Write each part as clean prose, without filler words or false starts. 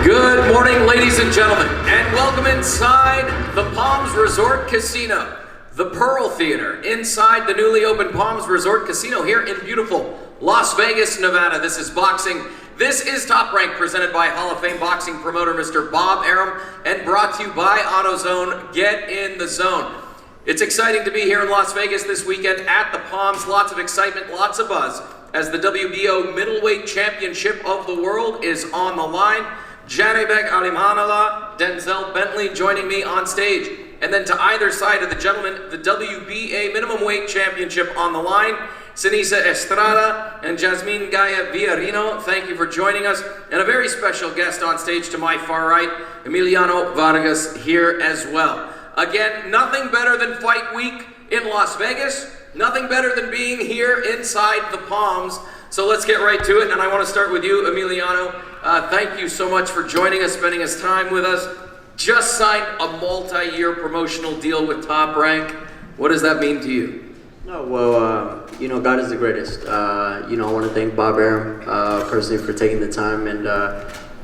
Good morning, ladies and gentlemen, and welcome inside the Palms Resort Casino, the Pearl Theater, inside the newly opened Palms Resort Casino here in beautiful Las Vegas, Nevada. This is boxing. This is Top Rank, presented by Hall of Fame boxing promoter Mr. Bob Arum, and brought to you by AutoZone. Get in the zone. It's exciting to be here in Las Vegas this weekend at the Palms. Lots of excitement, lots of buzz, as the WBO Middleweight Championship of the World is on the line. Janibek, Alimkhanuly, Denzel Bentley joining me on stage. And then to either side of the gentlemen, the WBA Minimum Weight Championship on the line. Sinisa Estrada and Jasmine Gaya Villarino, thank you for joining us. And a very special guest on stage to my far right, Emiliano Vargas, here as well. Again, nothing better than Fight Week in Las Vegas. Nothing better than being here inside the Palms. So let's get right to it, and I want to start with you, Emiliano. Thank you so much for joining us, spending this time with us. Just signed a multi-year promotional deal with Top Rank. What does that mean to you? No, well, you know, God is the greatest. You know, I want to thank Bob Arum personally for taking the time and,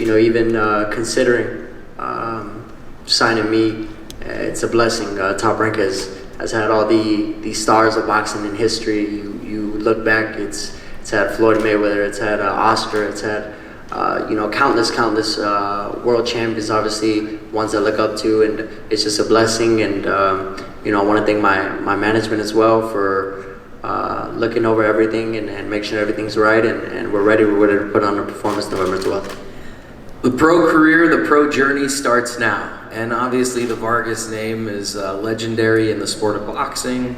you know, even considering signing me. It's a blessing. Top Rank has had all the stars of boxing in history. You look back, it's had Floyd Mayweather, it's had Oscar, it's had you know, countless world champions, obviously ones I look up to, and it's just a blessing. And you know, I want to thank my management as well for looking over everything and make sure everything's right, and we're ready to put on a performance November 12th. The pro career, the pro journey starts now, and obviously the Vargas name is legendary in the sport of boxing.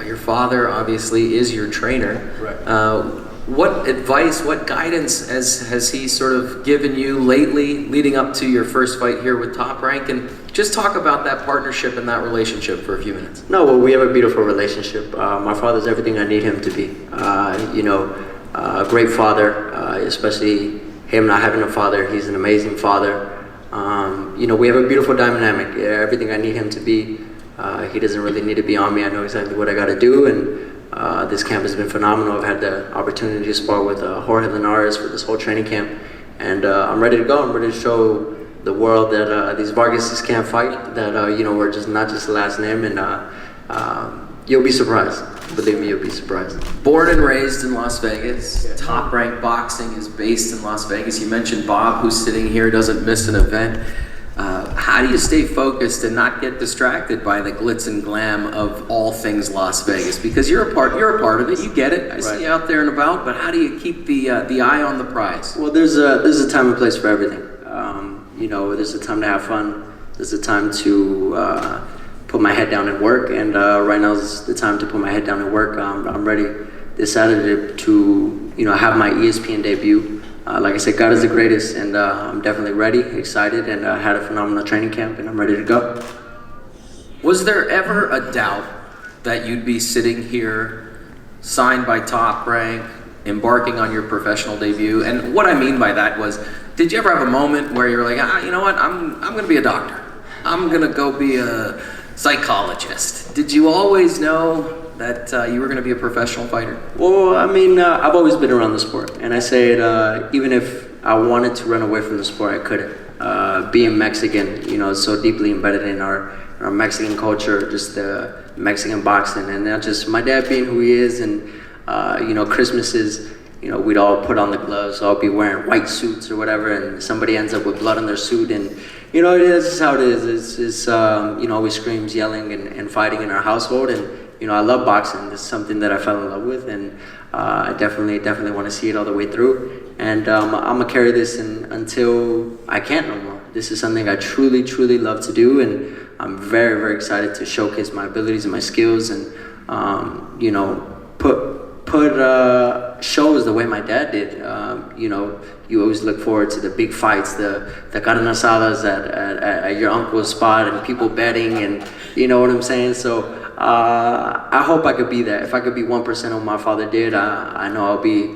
Your father obviously is your trainer. Right. What advice, what guidance has he sort of given you lately, leading up to your first fight here with Top Rank? And just talk about that partnership and that relationship for a few minutes. No, well, we have a beautiful relationship. My father's everything I need him to be. You know, a great father, especially him not having a father. He's an amazing father. You know, we have a beautiful dynamic. Everything I need him to be. He doesn't really need to be on me. I know exactly what I got to do, and this camp has been phenomenal. I've had the opportunity to spar with Jorge Linares for this whole training camp, and I'm ready to go. I'm ready to show the world that these Vargases can't fight, that you know, we're just not just the last name, and you'll be surprised. Believe me, you'll be surprised. Born and raised in Las Vegas, yeah. Top Rank Boxing is based in Las Vegas. You mentioned Bob, who's sitting here, doesn't miss an event. How do you stay focused and not get distracted by the glitz and glam of all things Las Vegas? Because you're a part of it. You get it. I see you out there and about. But how do you keep the eye on the prize? Well, there's a time and place for everything. You know, there's a time to have fun. There's a time to put my head down and work. And right now is the time to put my head down and work. I'm ready this Saturday to, you know, have my ESPN debut. Like I said, God is the greatest, and I'm definitely ready, excited, and had a phenomenal training camp, and I'm ready to go. Was there ever a doubt that you'd be sitting here, signed by Top Rank, embarking on your professional debut? And what I mean by that was, did you ever have a moment where you're like, you know what, I'm going to be a doctor. I'm going to go be a psychologist. Did you always know that you were going to be a professional fighter? Well, I mean, I've always been around the sport, and I say it, even if I wanted to run away from the sport, I couldn't. Being Mexican, you know, it's so deeply embedded in our Mexican culture, just the Mexican boxing, and not just my dad being who he is, and you know, Christmases, you know, we'd all put on the gloves, I'll be wearing white suits or whatever, and somebody ends up with blood on their suit, and you know, this is how it is. It's you know, always screams, yelling, and fighting in our household, and you know, I love boxing. This is something that I fell in love with, and I definitely want to see it all the way through. And I'm gonna carry this until I can't no more. This is something I truly love to do, and I'm very excited to showcase my abilities and my skills, and you know, put shows the way my dad did. You know, you always look forward to the big fights, the carne asadas at your uncle's spot, and people betting, and you know what I'm saying. So I hope I could be that. If I could be 1% of what my father did, I know I'll be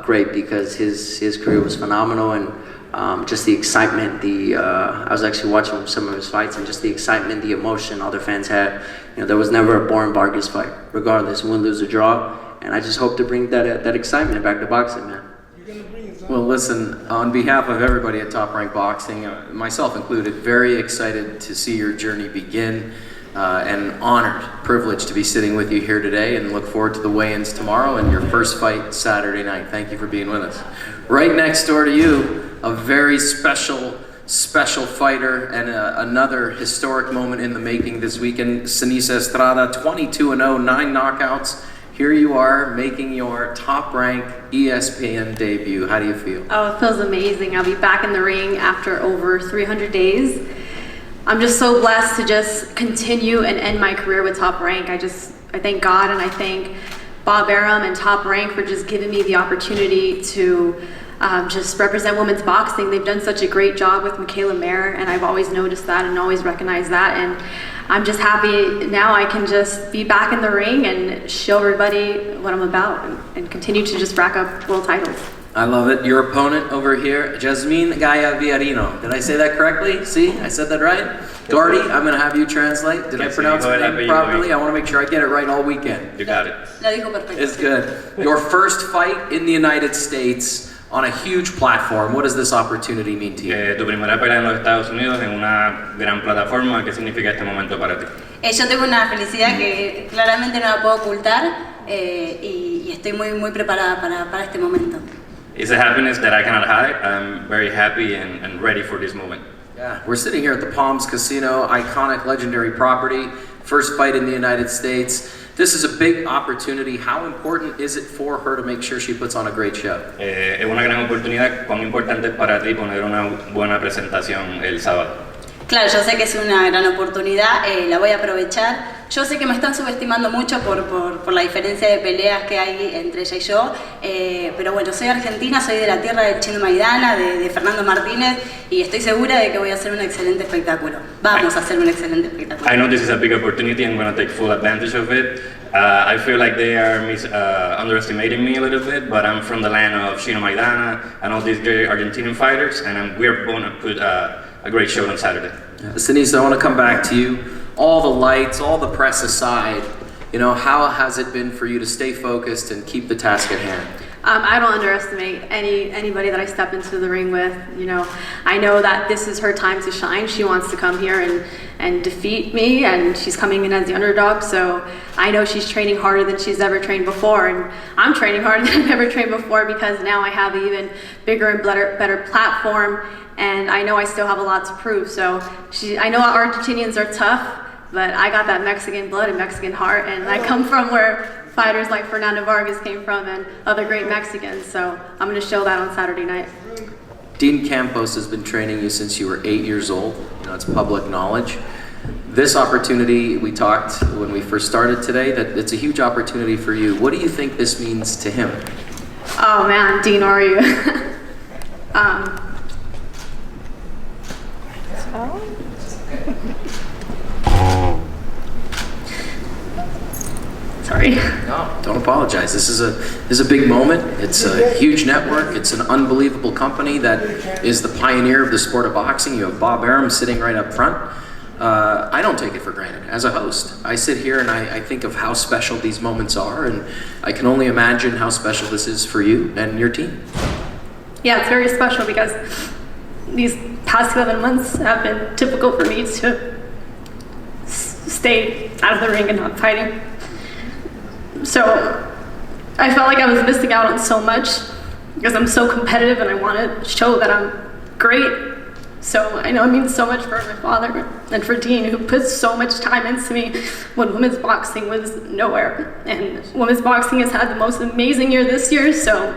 great, because his career was phenomenal, and just the excitement, I was actually watching some of his fights, and just the excitement, the emotion all the fans had. You know, there was never a boring Vargas fight, regardless, win, lose, or draw. And I just hope to bring that excitement back to boxing, man. You're gonna bring Well, listen, on behalf of everybody at Top Rank Boxing, myself included, very excited to see your journey begin, and honored, privileged to be sitting with you here today, and look forward to the weigh-ins tomorrow and your first fight Saturday night. Thank you for being with us. Right next door to you, a very special fighter and another historic moment in the making this weekend. Sinisa Estrada, 22-0, 9 knockouts. Here you are making your Top Rank ESPN debut. How do you feel? Oh, it feels amazing. I'll be back in the ring after over 300 days. I'm just so blessed to just continue and end my career with Top Rank. I thank God, and I thank Bob Arum and Top Rank for just giving me the opportunity to just represent women's boxing. They've done such a great job with Michaela Mayer, and I've always noticed that and always recognized that. And I'm just happy now I can just be back in the ring and show everybody what I'm about and continue to just rack up world titles. I love it. Your opponent over here, Jasmine Gaya Villarino. Did I say that correctly? See, I said that right? Gordy, I'm going to have you translate. Did I pronounce your name properly? I want to make sure I get it right all weekend. You got it. It's good. Your first fight in the United States on a huge platform. What does this opportunity mean to you? Tu primera pelea en los Estados Unidos en una gran plataforma. ¿Qué significa este momento para ti? Yo tengo una felicidad que claramente no la puedo ocultar y estoy muy preparada para este momento. It's a happiness that I cannot hide. I'm very happy and ready for this moment. Yeah, we're sitting here at the Palms Casino, iconic, legendary property, first fight in the United States. This is a big opportunity. How important is it for her to make sure she puts on a great show? Es una gran oportunidad. ¿Cuán importante es para ti poner una buena presentación el sábado? Claro, yo sé que es una gran oportunidad, la voy a aprovechar. Yo sé que me están subestimando mucho por la diferencia de peleas que hay entre ella y yo, pero bueno, soy argentina, soy de la tierra del Chino Maidana, de Fernando Martínez, y estoy segura de que voy a hacer un excelente espectáculo. Vamos a hacer un excelente espectáculo. I know this is a big opportunity. I'm going to take full advantage of it. I feel like they are underestimating me a little bit, but I'm from the land of Chino Maidana and all these great Argentinian fighters, and we're going to put a great show on Saturday. Sinisa, I want to come back to you. All the lights, all the press aside, you know, how has it been for you to stay focused and keep the task at hand? I don't underestimate anybody that I step into the ring with. You know, I know that this is her time to shine. She wants to come here and defeat me, and she's coming in as the underdog. So I know she's training harder than she's ever trained before, and I'm training harder than I've ever trained before because now I have an even bigger and better platform, and I know I still have a lot to prove. So I know Argentinians are tough, but I got that Mexican blood and Mexican heart, and I come from where fighters like Fernando Vargas came from and other great Mexicans, so I'm going to show that on Saturday night. Dean Campos has been training you since you were 8 years old. You know, it's public knowledge. This opportunity, we talked when we first started today, that it's a huge opportunity for you. What do you think this means to him? Oh man, Dean, how are you? Sorry. No, don't apologize. This is a big moment. It's a huge network. It's an unbelievable company that is the pioneer of the sport of boxing. You have Bob Arum sitting right up front. I don't take it for granted as a host. I sit here and I think of how special these moments are, and I can only imagine how special this is for you and your team. Yeah, it's very special because these past 11 months have been difficult for me to stay out of the ring and not fighting. So I felt like I was missing out on so much because I'm so competitive and I want to show that I'm great. So I know it means so much for my father and for Dean, who put so much time into me when women's boxing was nowhere. And women's boxing has had the most amazing year this year, so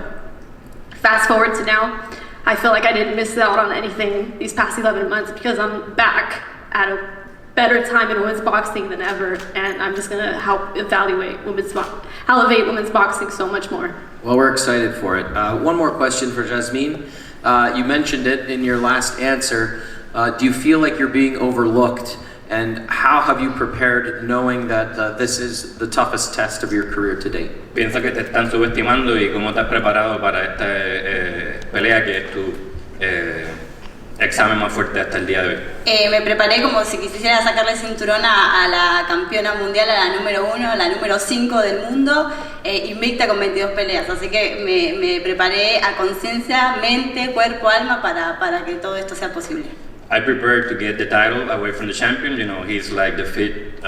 fast forward to now, I feel like I didn't miss out on anything these past 11 months because I'm back at a better time in women's boxing than ever, and I'm just gonna help elevate women's boxing so much more. Well, we're excited for it. One more question for Jasmine. You mentioned it in your last answer. Do you feel like you're being overlooked, and how have you prepared knowing that this is the toughest test of your career to date? ¿Piensa que te están subestimando y cómo te has preparado para esta pelea que es tu examen más fuerte hasta el día de hoy? Me preparé como si quisiera sacarle cinturón a la campeona mundial, a la número 1, a la número 5 del mundo. invicta con 22 peleas, así que me preparé a conciencia, mente, cuerpo, alma para que todo esto sea posible. I prepared to get the title away from the champion. You know, he's like the fit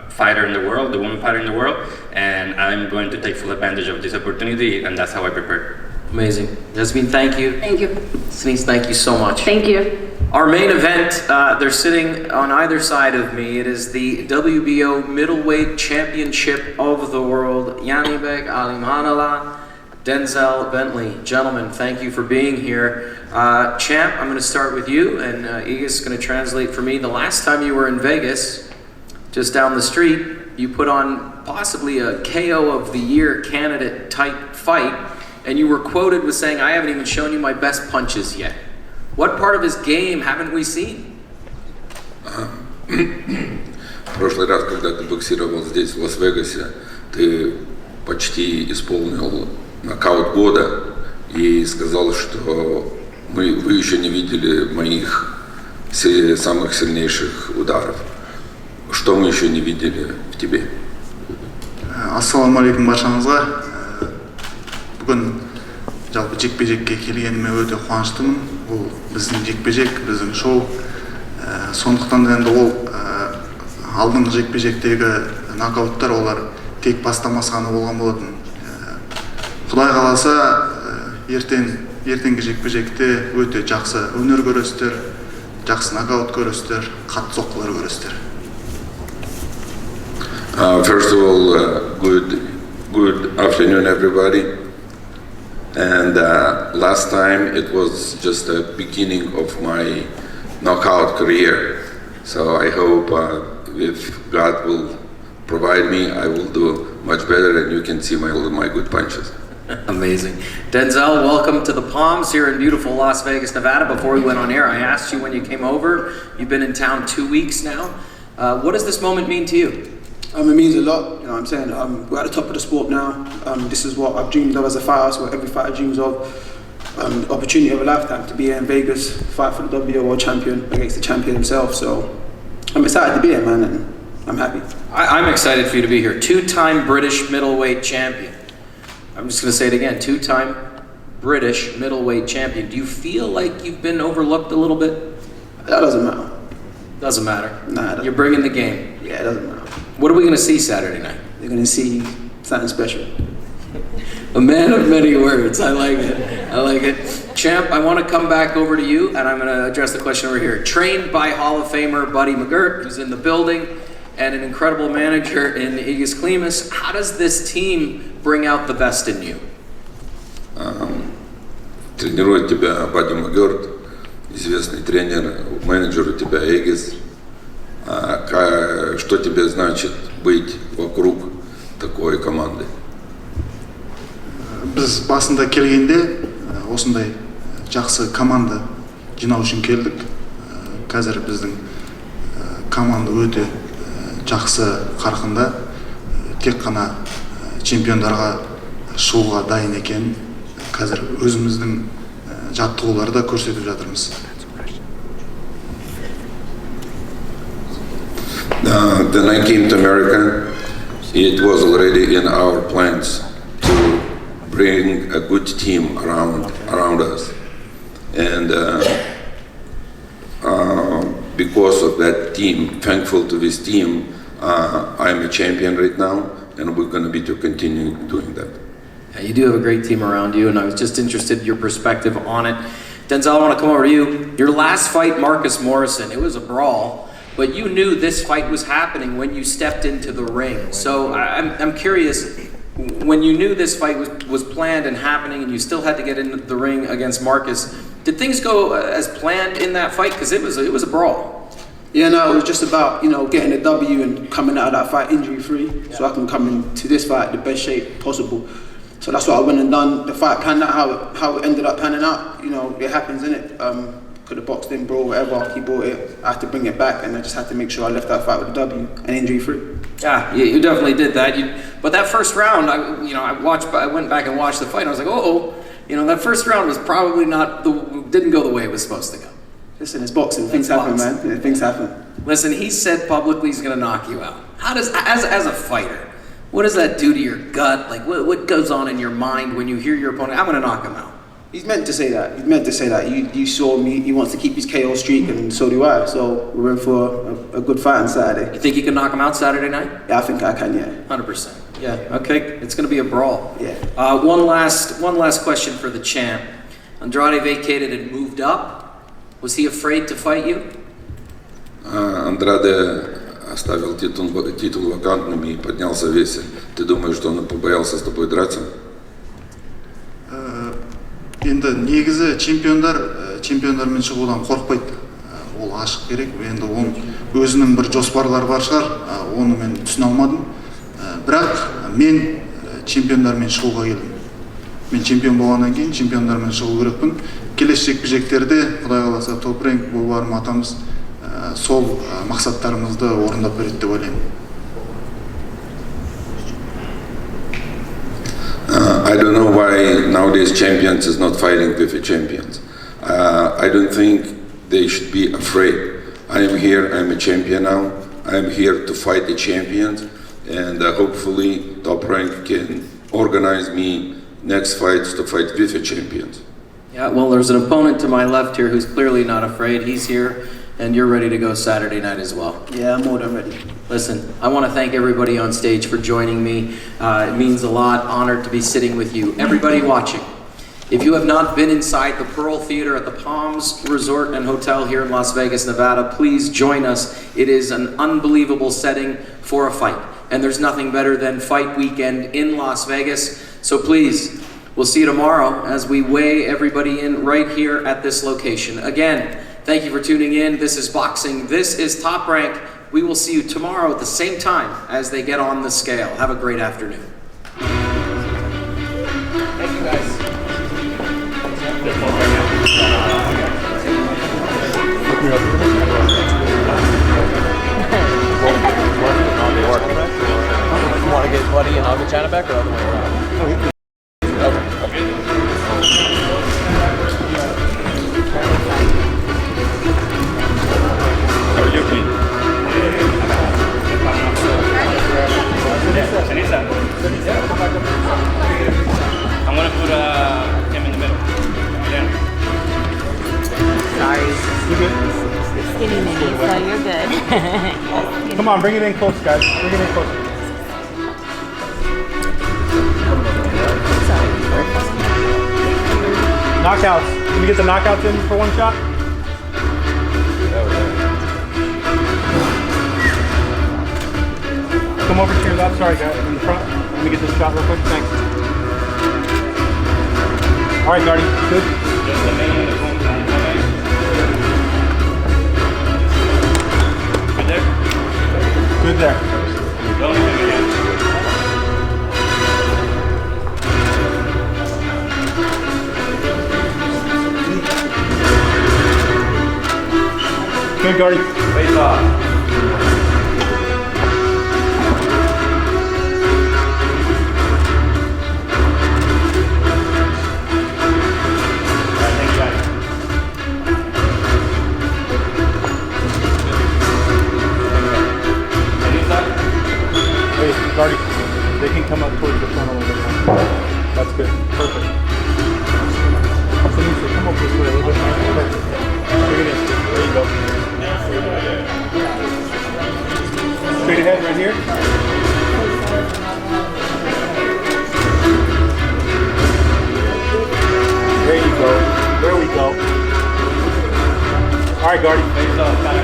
fighter in the world, the woman fighter in the world, and I'm going to take full advantage of this opportunity, and that's how I prepared. Amazing. Jasmine, thank you. Thank you. Denise, thank you so much. Thank you. Our main event, they're sitting on either side of me. It is the WBO Middleweight Championship of the World. Janibek, Alimkhanuly, Denzel Bentley. Gentlemen, thank you for being here. Champ, I'm going to start with you, and Igas is going to translate for me. The last time you were in Vegas, just down the street, you put on possibly a KO of the Year candidate type fight, and you were quoted with saying, "I haven't even shown you my best punches yet." What part of his game haven't we seen? В прошлый раз, когда ты боксировал здесь, в Лас-Вегасе, ты почти исполнил нокаут года и сказал, что вы еще не видели моих самых сильнейших ударов. Что мы еще не видели в тебе? Ассаламу алейкум баршаңызға. Бүгін жалпы жекпе-жекке келгеніме өте қуаныштымын. Бұл біздің жекпе-жек, біздің шоу. Сондықтан да енді ол алдыңғы жекпе-жектегі нокауттар олар тек бастамасы ғана болған болатын. Құдай қаласа ертеңгі жекпе-жекте өте жақсы өнер көресіздер, жақсы нокаут көресіздер, қатты соққылар көресіздер. First of all, good afternoon, everybody. And last time it was just the beginning of my knockout career. So I hope if God will provide me, I will do much better, and you can see my good punches. Amazing. Denzel, welcome to the Palms here in beautiful Las Vegas, Nevada. Before we went on air, I asked you when you came over. You've been in town 2 weeks now. What does this moment mean to you? It means a lot, you know what I'm saying? We're at the top of the sport now. This is what I've dreamed of as a fighter. It's what every fighter dreams of. The opportunity of a lifetime to be here in Vegas, fight for the WBO World Champion against the champion himself. So I'm excited to be here, man, and I'm happy. I'm excited for you to be here. Two-time British middleweight champion. I'm just going to say it again. Two-time British middleweight champion. Do you feel like you've been overlooked a little bit? That doesn't matter. Doesn't matter. Nah, You're bringing the game. Yeah, it doesn't matter. What are we going to see Saturday night? You're going to see something special. A man of many words. I like it. I like it. Champ, I want to come back over to you, and I'm going to address the question over here. Trained by Hall of Famer Buddy McGirt, who's in the building, and an incredible manager in Igas Klimas. How does this team bring out the best in you? Тренирует тебя Бадди Магерт, известный тренер, менеджер у тебя Эгис. Что тебе значит быть вокруг такой команды? Біз басында келгенде осындай жақсы команда жинау үшін келдік. Қазір біздің команда өте жақсы қарқында. Тек қана чемпиондарға шығуға дайын екен. Қазір өзіміздің жаттығуларды көрсетіп жатырмыз. When I came to America, it was already in our plans to bring a good team around us, and because of that team, thankful to this team, I'm a champion right now, and we're going to be to continue doing that. Yeah, you do have a great team around you, and I was just interested in your perspective on it. Denzel, I want to come over to you. Your last fight, Marcus Morrison, it was a brawl. But you knew this fight was happening when you stepped into the ring. So I'm curious, when you knew this fight was planned and happening and you still had to get into the ring against Marcus, did things go as planned in that fight? Because it was a brawl. Yeah, no, it was just about, getting a W and coming out of that fight injury-free, so I can come into this fight in the best shape possible. So that's what I went and done. The fight panned out how it ended up panning out. It happens, innit? Could have boxed in, bro, whatever, he brought it. I had to bring it back, and I just had to make sure I left that fight with a W and injury-free. Yeah, you definitely did that. But that first round, I went back and watched the fight, and I was like, that first round was probably didn't go the way it was supposed to go. Listen, it's boxing. Things happen, man. Yeah, things happen. Listen, he said publicly he's going to knock you out. How does, as a fighter, What does that do to your gut? Like, what goes on in your mind when you hear your opponent, I'm going to knock him out? He's meant to say that. He's meant to say that. You saw me. He wants to keep his KO streak, and so do I. So we're in for a good fight on Saturday. You think you can knock him out Saturday night? Yeah, I think I can. Yeah. 100%. Yeah. Okay. It's going to be a brawl. Yeah. One last question for the champ. Andrade vacated and moved up. Was he afraid to fight you? Андраде оставил титул вакантным и поднялся в весе. Ты думаешь, что он побоялся с тобой драться? Енді негізі чемпиондармен шығудан қорықпайды. Ол ашық керек. Енді оның өзінің бір жоспарлары бар шығар. Оны мен түсіне алмадым. Бірақ мен чемпиондармен шығуға келдім. Мен чемпион болғаннан кейін чемпиондармен шығу керекпін. Келесі жекпе-жектерде Құдай қаласа топ рейнг боларым атамыз сол мақсаттарымызды орындап береді деп ойлаймын. I don't know why nowadays champions is not fighting with the champions. I don't think they should be afraid. I am here, I'm a champion now. I am here to fight the champions, and hopefully Top Rank can organize me next fights to fight with the champions. Yeah, well, there's an opponent to my left here who's clearly not afraid. He's here, and you're ready to go Saturday night as well. Yeah, I'm more than ready. Listen, I want to thank everybody on stage for joining me. It means a lot. Honored to be sitting with you. Everybody watching, if you have not been inside the Pearl Theater at the Palms Resort and Hotel here in Las Vegas, Nevada, please join us. It is an unbelievable setting for a fight. And there's nothing better than fight weekend in Las Vegas. So please, we'll see you tomorrow as we weigh everybody in right here at this location. Again, thank you for tuning in. This is Boxing. This is Top Rank. We will see you tomorrow at the same time as they get on the scale. Have a great afternoon. Thank you, guys. You want to get bloody and I'll get Janibek, or other way around? I'm gonna put him in the middle. Emiliano. Sorry. You good? Skinny mini, so you're good. Yes, Come on, bring it in close, guys. Bring it in close. Knockouts. Can we get the knockouts in for one shot? Come over to your left. Sorry, guys. In the front. Let me get this shot real quick. Thanks. All right, Guardy. Good. Good there? Good there. Good, Guardy. Face off. Guardy, they can come up towards the front a little bit more. That's good. Perfect. So you should come up this way a little bit more. Perfect. Bring it in. There you go. Straight ahead right here. There you go. There we go. All right, Guardy. Face off. Got it.